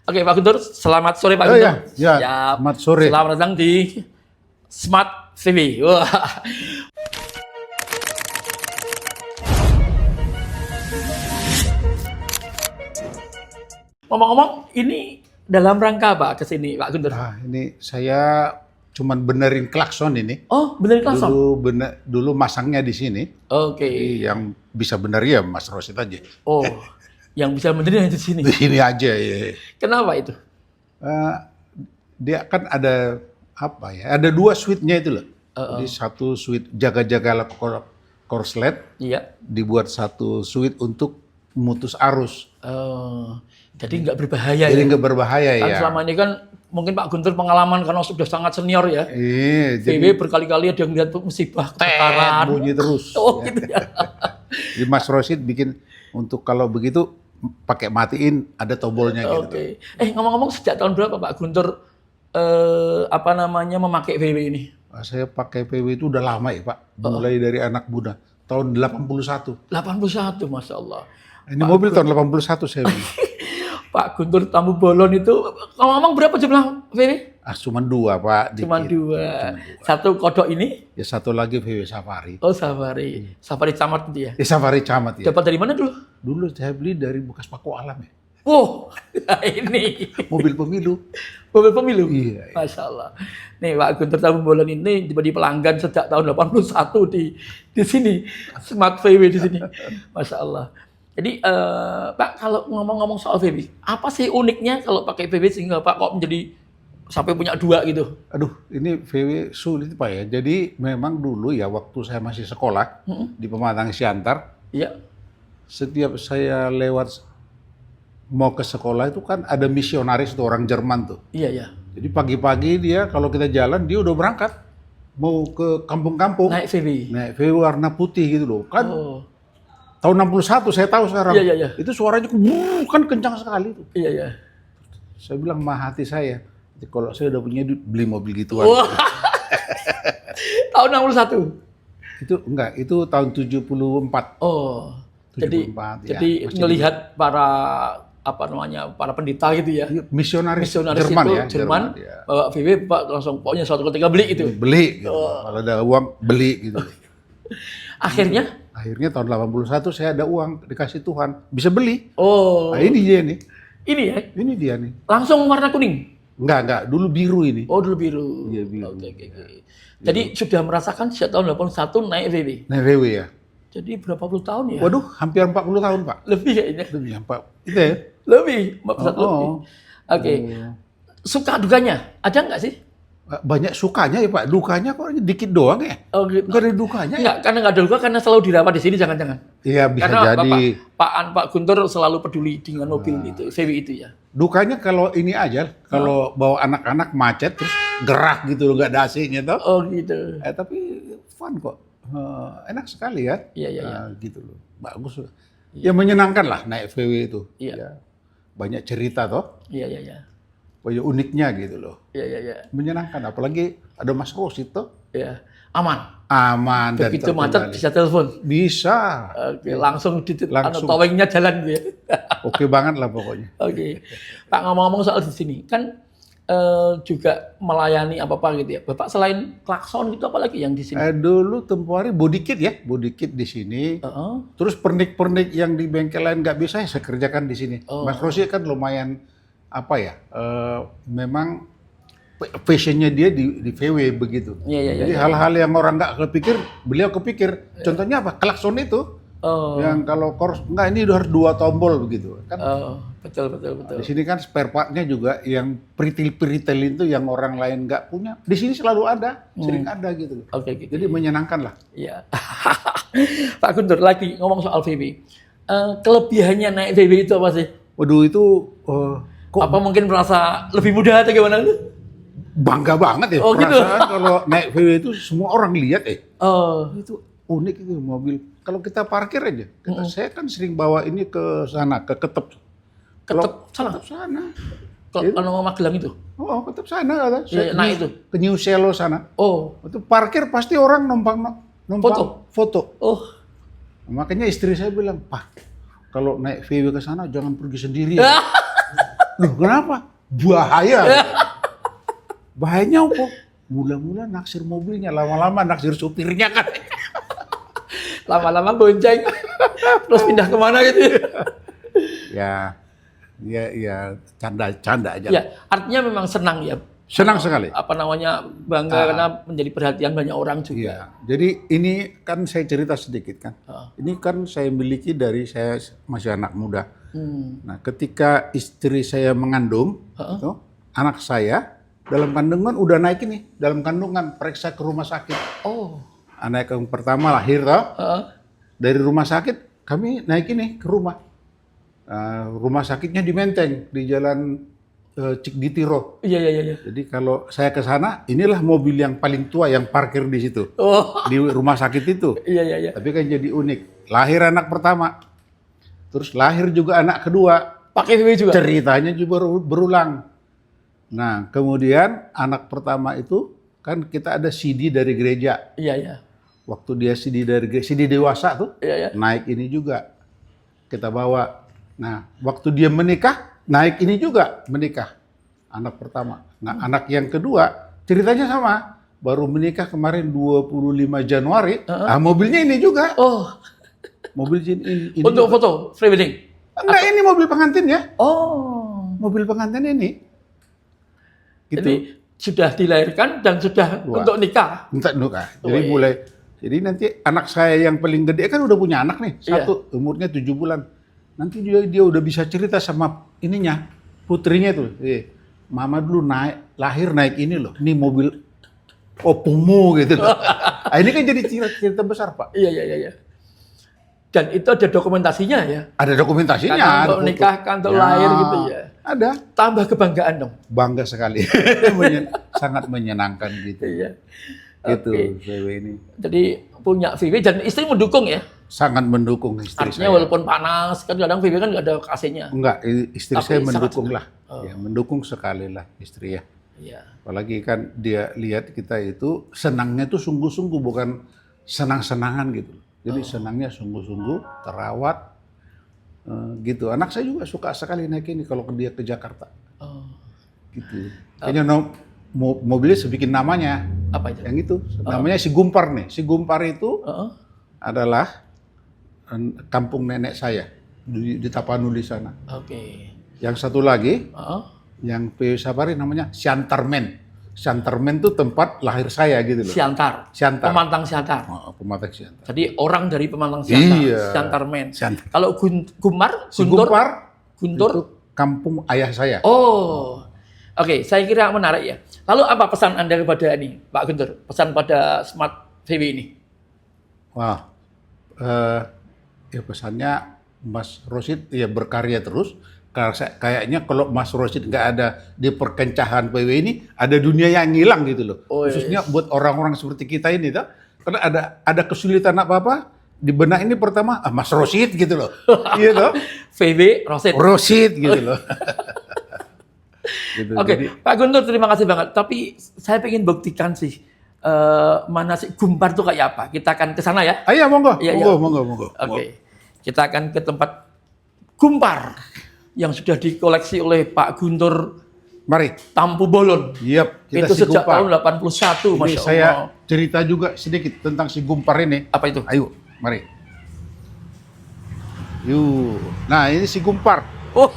Oke, Pak Guntur, selamat sore Pak Oh Guntur. ya, Siap. selamat sore. Selamat datang di Smart VW. Wah. Ngomong-ngomong, ini dalam rangka apa ke sini, Pak Guntur? Nah, ini saya cuman benerin klakson ini. Oh, benerin klakson? Dulu masangnya di sini. Oke. Jadi yang bisa bener ya Mas Rosid aja. Oh, yang bisa benerin di sini. Di sini aja ya. Kenapa itu? Dia kan ada apa ya? Ada dua switch-nya itu loh. Jadi satu switch jaga-jaga korslet, Iya. dibuat satu switch untuk memutus arus. Jadi nggak berbahaya Jadi ya? nggak berbahaya Kan ya. selama ini kan mungkin Pak Guntur pengalaman karena sudah sangat senior ya. Iya, VW berkali-kali ada yang lihat musibah kebakaran. bunyi terus. Oh ya. gitu ya. Jadi Mas Rosid bikin untuk kalau begitu pakai matiin ada tombolnya gitu. Oke. Ngomong-ngomong sejak tahun berapa Pak Guntur memakai VW ini? Saya pakai PW itu udah lama ya Pak, mulai dari anak muda, tahun 81. 81, Masya Allah. Ini mobil tahun 81 saya beli. Pak Guntur Tambu Bolon itu, ngomong-ngomong berapa jumlah VW? Cuman dua Pak, Cuma dikit. dua. Satu kodok ini? Ya satu lagi VW Safari. Oh Safari. Safari Camat itu ya? Safari Camat ya. Dapat dari mana dulu? Dulu saya beli dari bekas Paku Alam ya. Wow, ini Mobil pemilu. mobil pemilu. Iya. Masya Allah. Nih Pak Guntur Tambu Bolon ini jadi pelanggan sejak tahun 81 di sini. Smart VW di sini. Masya Allah. Jadi Pak kalau ngomong-ngomong soal VW, apa sih uniknya kalau pakai VW sehingga Pak kok menjadi sampai punya dua gitu? Aduh, ini VW sulit Pak ya. Jadi memang dulu ya waktu saya masih sekolah di Pematang Siantar, Iya. setiap saya lewat mau ke sekolah itu kan ada misionaris tuh orang Jerman tuh. Iya, iya. Jadi pagi-pagi dia kalau kita jalan dia udah berangkat mau ke kampung-kampung Naik VW. naik VW warna putih gitu loh. Kan Oh. tahun 61 saya tahu sekarang. Iya, iya, iya. Itu suaranya kan kencang sekali tuh. Iya, iya. Saya bilang mah hati saya, kalau saya udah punya duit beli mobil gituan. Wah. Tahun 61. Itu enggak, itu tahun 74. Oh. Jadi 74, ya, jadi masih melihat para para pendeta gitu ya. Misionaris Misionaris Jerman itu ya, Jerman ya. bawa VW Pak langsung pokoknya suatu ketika beli itu. Beli gitu. Kalau ada uang beli gitu. Akhirnya Akhirnya tahun 81 saya ada uang dikasih Tuhan, bisa beli. oh Nah, ini dia nih. ini ya Ini dia nih. langsung warna kuning. Enggak, dulu biru ini. Oh dulu biru. Iya, biru. Oke. Jadi sudah merasakan sejak tahun 81 naik VW. Nah, VW ya. Jadi berapa puluh tahun ya? Waduh, hampir 40 tahun, Pak. Lebih kayaknya. Lebih ya, Pak. Itu ya. Lebih, 41 lebih. Oh. Oke. Suka duganya ada nggak sih? Banyak sukanya ya, Pak. Dukanya kok dikit doang ya. Oh gitu. Enggak ada dukanya ya. Enggak, karena nggak ada duka karena selalu dirawat di sini jangan-jangan. Iya, bisa Karena jadi. Pak Guntur selalu peduli dengan mobil itu, VW itu ya. Dukanya kalau ini aja, kalau bawa anak-anak macet terus gerak gitu loh, nggak ada AC-nya toh. Oh gitu. Tapi fun kok. Enak sekali ya. Iya. Gitu loh. Bagus. Ya menyenangkan lah naik VW itu. Iya. Ya. Banyak cerita toh. Iya. Banyak uniknya gitu loh. Iya. Menyenangkan. Apalagi ada Mas Rosid toh. Iya. Aman. Aman dan Begitu macet terkendali. bisa telepon. Bisa. Oke, langsung Langsung. towingnya jalan gitu ya. Oke banget lah pokoknya. Oke. Pak ngomong-ngomong soal di sini, kan juga melayani apa-apa gitu ya. Bapak selain klakson gitu apa lagi yang di sini? Dulu tempo hari body kit ya. Body kit di sini. Terus pernik-pernik yang di bengkel lain nggak bisa saya kerjakan di sini. Mas Rosid kan lumayan apa ya? Memang passionnya dia di VW begitu. Iya. Jadi hal-hal yang orang nggak kepikir, beliau kepikir. Contohnya apa? Klakson itu. Yang kalau enggak ini harus 2 tombol begitu kan. Betul. Di sini kan spare part-nya juga yang peritel-peritel itu yang orang lain nggak punya. Di sini selalu ada, sering ada gitu. Oke. Jadi menyenangkan lah. Iya. Pak Guntur lagi ngomong soal VW. Kelebihannya naik VW itu apa sih? Waduh itu kok Apa mungkin merasa lebih mudah atau gimana? bangga banget ya. Oh, gitu. Perasaan kalau naik VW itu semua orang lihat Oh, itu unik itu mobil. Kalau kita parkir aja, saya kan sering bawa ini ke sana, ke Ketep. ketep sana. Ketep sana. Kalau Magelang itu. Oh, Ketep sana kata. Iya, nah itu. Ke New Selo sana. Oh, Itu parkir pasti orang numpang foto. oh. Makanya istri saya bilang, Pak, kalau naik VW ke sana jangan pergi sendiri. Loh kenapa? Bahaya. Bahayanya apa? Mula-mula naksir mobilnya, lama-lama naksir supirnya kan. Lama-lama bonceng, terus pindah kemana gitu. Ya, canda aja. Ya, artinya memang senang ya. Senang sekali. Apa namanya, bangga karena menjadi perhatian banyak orang juga. Iya. Jadi ini kan saya cerita sedikit kan. Ini kan saya miliki dari saya masih anak muda. Nah, ketika istri saya mengandung, itu, anak saya dalam kandungan udah naik ini, dalam kandungan periksa ke rumah sakit. Oh. Anak yang pertama lahir toh. Dari rumah sakit kami naik ini ke rumah. Rumah sakitnya di Menteng di Jalan Cikditiro. Iya. Jadi kalau saya ke sana, inilah mobil yang paling tua yang parkir di situ. Oh. Di rumah sakit itu. Iya. Tapi kan jadi unik. Lahir anak pertama. Terus lahir juga anak kedua. Pakai VW juga? Ceritanya juga berulang. Nah, kemudian anak pertama itu kan kita ada CD dari gereja. Iya. Waktu dia CD dari gereja, CD dewasa tuh, Iya. naik ini juga. Kita bawa. Nah, waktu dia menikah, naik ini juga menikah. Anak pertama. Nah, anak yang kedua, ceritanya sama. Baru menikah kemarin 25 Januari. Mobilnya ini juga. Oh. Mobil ini Untuk juga. foto, free wedding? Enggak, ini mobil pengantin ya. Oh. Mobil pengantin ini. Gitu. Jadi sudah dilahirkan dan sudah untuk nikah? Untuk nikah. Jadi nanti anak saya yang paling gede kan udah punya anak nih. Satu, umurnya 7 bulan. Nanti dia udah bisa cerita sama ininya, putrinya tuh. Mama dulu lahir naik ini loh. Ini mobil opungmu gitu loh. Nah, ini kan jadi cerita besar, Pak. Iya. Dan itu ada dokumentasinya ya? Ada dokumentasinya. Karena untuk nikahkan, untuk lahir gitu ya? Ada. Tambah kebanggaan dong? Bangga sekali. Sangat menyenangkan gitu. Iya. Gitu, Oke. VW ini. Jadi punya VW dan istri mendukung ya? Sangat mendukung istri Artinya saya. walaupun panas, kan kadang VW kan nggak ada AC-nya. Enggak, istri Tapi saya sangat mendukung senang. lah. Ya, mendukung sekali lah istri ya. Iya. Apalagi kan dia lihat kita itu senangnya tuh sungguh-sungguh, bukan senang-senangan gitu. Jadi senangnya sungguh-sungguh, terawat, gitu. Anak saya juga suka sekali naik ini kalau dia ke Jakarta. Oh. Gitu. Kayaknya mobilnya sebikin namanya. Apa itu? Yang itu, namanya Si Gumpar nih. Si Gumpar itu adalah kampung nenek saya di Tapanuli sana. Oke. Yang satu lagi, yang PW Sapari namanya Siantarmen. Siantarmen itu tempat lahir saya gitu loh. Siantar. Pemantang Siantar. Pemantang Siantar. Jadi orang dari Pemantang Siantar. Iya. Siantarmen. Siantar. Kalau Gumar, Si Gumpar Guntur. itu kampung ayah saya. Oh. Oke, saya kira menarik ya. Lalu apa pesan Anda kepada ini, Pak Guntur? Pesan pada Smart VW ini? Wah, ya pesannya Mas Rosid ya berkarya terus. Kayaknya kalau Mas Rosid nggak ada di perkencahan PW ini, ada dunia yang hilang gitu loh. Oh, khususnya buat orang-orang seperti kita ini, tuh. Karena ada kesulitan apa-apa, di benak ini pertama, Mas Rosid gitu loh. Iya toh? VW Rosid. Rosid gitu loh. Gitu, Oke, jadi, Pak Guntur terima kasih banget. Tapi saya pengen buktikan sih, mana sih Gumpar tuh kayak apa. Kita akan ke sana ya. ayo monggo, Iya, monggo. Oke, kita akan ke tempat Gumpar yang sudah dikoleksi oleh Pak Guntur Mari. Tampu Bolon. Yap, kita Itu Si sejak Gumpar. tahun 81, Ini Masya saya Allah. cerita juga sedikit tentang Si Gumpar ini. Apa itu? Ayo, mari. Yuk. Nah, ini Si Gumpar. Oh,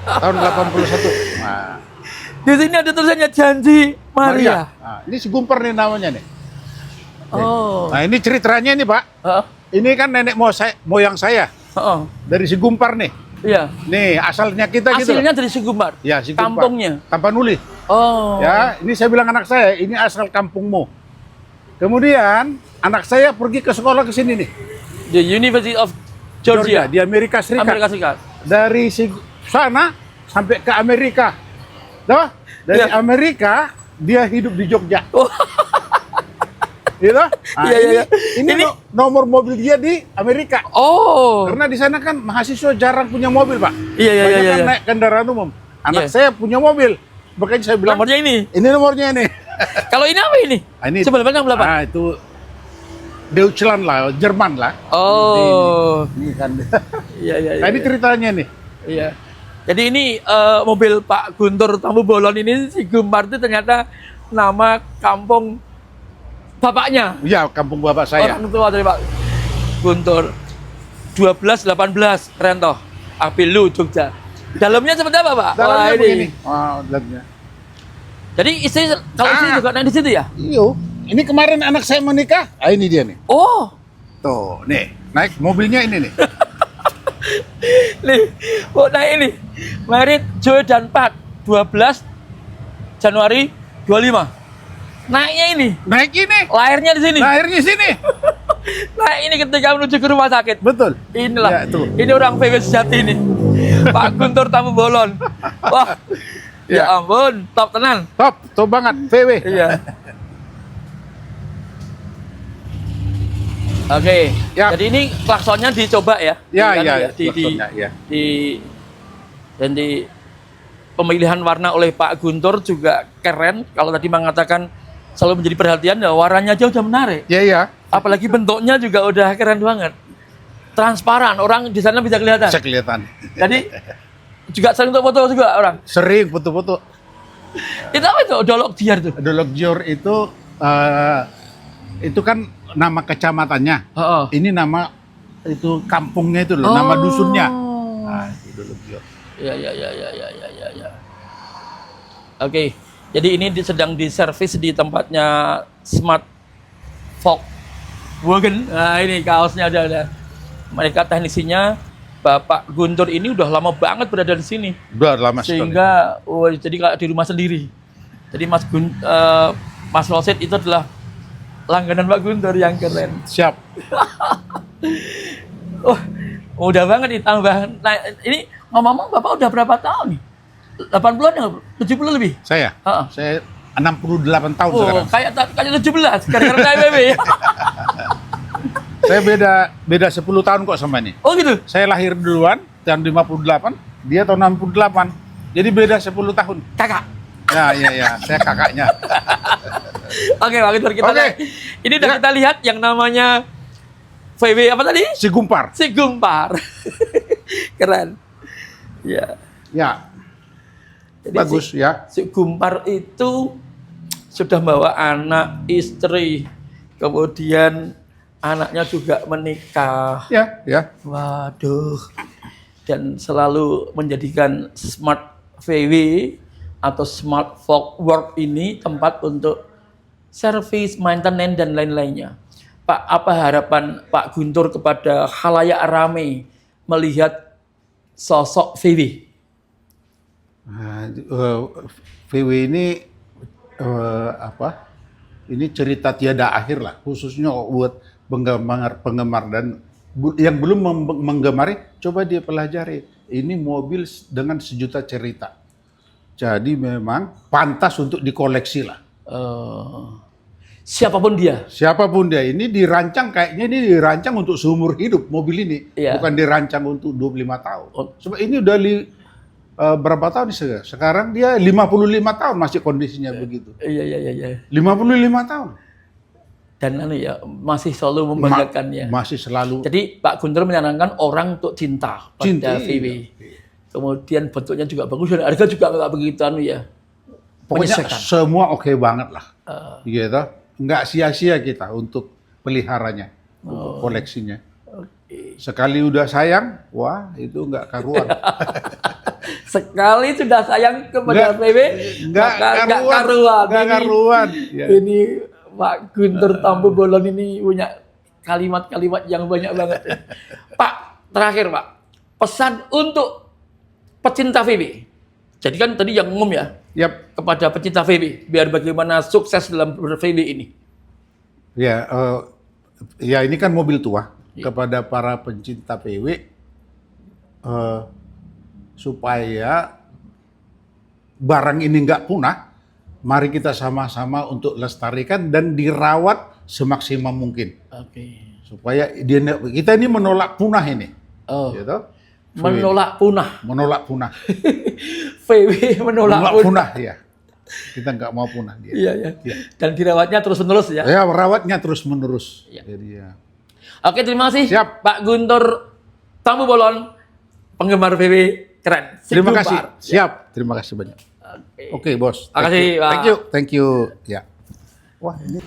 Tahun 81. Nah, di sini ada tulisannya Janji Maria. Nah, ini Si Gumpar nih namanya nih. Oh. Nah, ini ceritanya nih, Pak. Ini kan nenek moyang saya. Dari Si Gumpar nih. Iya. Nih, asalnya kita gitu. Aslinya dari Si Gumpar. Ya, Si Gumpar. Kampungnya. Tapanuli. Oh. Ya, ini saya bilang anak saya, ini asal kampungmu. Kemudian anak saya pergi ke sekolah ke sini nih. The University of Georgia. Di Amerika Serikat. Amerika Serikat. Dari sana sampai ke Amerika. Tuh, dari Amerika dia hidup di Jogja. Oh. Gitu? Nah, Iya. Ini nomor mobil dia di Amerika. Oh. Karena di sana kan mahasiswa jarang punya mobil, Pak. Iya. Banyak kan naik kendaraan umum. Anak saya punya mobil. Makanya saya bilang, Nomornya ini. ini nomornya nih. Kalau ini apa ini? Nah, ini Sebelah belakang berapa? Ah, itu Deutschland lah, Jerman lah. Oh. Ini kan. Iya. Nah, ini ceritanya nih. Iya. Jadi ini mobil Pak Guntur Tampu Bolon ini, si Gumpar itu ternyata nama kampung bapaknya. Ya, kampung bapak saya. Orang tua dari Pak Guntur. 1218 Rento, Apilu, Jogja. Dalamnya seperti apa, Pak? Dalamnya Wah, begini. Oh, dalamnya. Jadi istri, kalau istri juga naik di situ ya? Iyo. Ini kemarin anak saya menikah. Ah, ini dia nih. Oh, Tuh, nih. Naik mobilnya ini nih. nih, oh, naik ini. Merit Joy dan Pat, 12 Januari 25. Naiknya ini. Naik ini. Lahirnya di sini. Lahirnya sini. Nah, ini ketika menuju ke rumah sakit. Betul. Inilah. Ya, tuh. Ini orang VW sejati ini. Pak Guntur Tampu Bolon. Wah. Ya ampun, top tenan. Top banget. VW. Iya. Oke. Ya. Jadi ini klaksonnya dicoba ya. Ya, Di- ya, di, klaksonnya, ya. dan di pemilihan warna oleh Pak Guntur juga keren. Kalau tadi mengatakan selalu menjadi perhatian, ya warnanya aja udah menarik. Ya, ya. Apalagi bentuknya juga udah keren banget. Transparan, orang di sana bisa kelihatan. Bisa kelihatan. Jadi juga sering untuk foto juga orang. Sering foto-foto. Itu apa itu? Dolok Diar tuh. Dolokjor itu kan nama kecamatannya. Heeh. Ini nama itu kampungnya itu loh, nama dusunnya. Nah, itu Dolokjor. Ya. Oke. Jadi ini sedang diservis di tempatnya Smart Volkswagen. Nah, ini kaosnya ada. Mereka teknisinya Bapak Guntur ini udah lama banget berada di sini. Udah lama sekali. Sehingga jadi kayak di rumah sendiri. Jadi Mas Rosid itu adalah langganan Pak Guntur yang keren. Siap. Oh, udah banget ditambah. Nah, ini ngomong-ngomong Bapak udah berapa tahun nih? 80-an ya? 70 lebih? Saya? Heeh. Saya 68 tahun Oh, sekarang. kayak 17 gara-gara KBB ya. Saya beda 10 tahun kok sama ini. Oh gitu. Saya lahir duluan tahun 58, dia tahun 68. Jadi beda 10 tahun. Kakak. Ya, saya kakaknya. Oke, Pak Guntur kita Oke. lihat. Ini udah Ya. kita lihat yang namanya VW apa tadi? Si Gumpar. Si Gumpar. Keren. Ya. Ya, Jadi bagus ya. Si Gumpar itu sudah bawa anak, istri, kemudian anaknya juga menikah. Ya. Waduh. Dan selalu menjadikan Smart VW atau Smart Work ini tempat untuk servis, maintenance, dan lain-lainnya. Pak, apa harapan Pak Guntur kepada khalayak ramai melihat sosok VW? Nah, VW ini ini cerita tiada akhir lah, khususnya buat penggemar dan yang belum menggemari, coba dia pelajari. Ini mobil dengan sejuta cerita. Jadi memang pantas untuk dikoleksi lah. Siapapun dia. Siapapun dia, ini kayaknya ini dirancang untuk seumur hidup mobil ini, Iya. bukan dirancang untuk 25 tahun. Oh. Sebab ini udah berapa tahun sih? Sekarang dia 55 tahun masih kondisinya begitu. Iya. 55 tahun. Dan masih selalu membanggakannya. Masih selalu. Jadi Pak Guntur menyarankan orang untuk cinta pada Cinta, VW. iya. Kemudian bentuknya juga bagus dan harga juga nggak begitu ya. Pokoknya menyesuaikan. semua oke banget lah. Gitu. Nggak sia-sia kita untuk peliharanya, untuk koleksinya. Sekali udah sayang, wah itu nggak karuan. Sekali sudah sayang kepada VW, Nggak karuan. Nggak karuan. Ya. Ini Pak Guntur Tampu Bolon ini punya kalimat-kalimat yang banyak banget. Pak, terakhir Pak, pesan untuk pecinta VW. Jadi kan tadi yang umum ya, Yap. kepada pecinta VW, biar bagaimana sukses dalam VW ini. Ya, ya ini kan mobil tua. Kepada para pencinta VW, supaya barang ini nggak punah, mari kita sama-sama untuk lestarikan dan dirawat semaksimal mungkin. Oke. Supaya kita ini menolak punah ini. Oh, Gitu? menolak punah. Menolak punah. VW menolak punah. punah, ya. Kita nggak mau punah dia. Iya. Dan dirawatnya terus-menerus ya. Ya, merawatnya terus-menerus. Iya. Jadi ya. Oke, terima kasih Siap. Pak Guntur Tampu Bolon, penggemar VW Keren. Terima Sigum, kasih. Pak. Siap. Terima kasih banyak. Oke. Oke, Bos. Makasih, Pak. Thank you. Ya. Wah, ini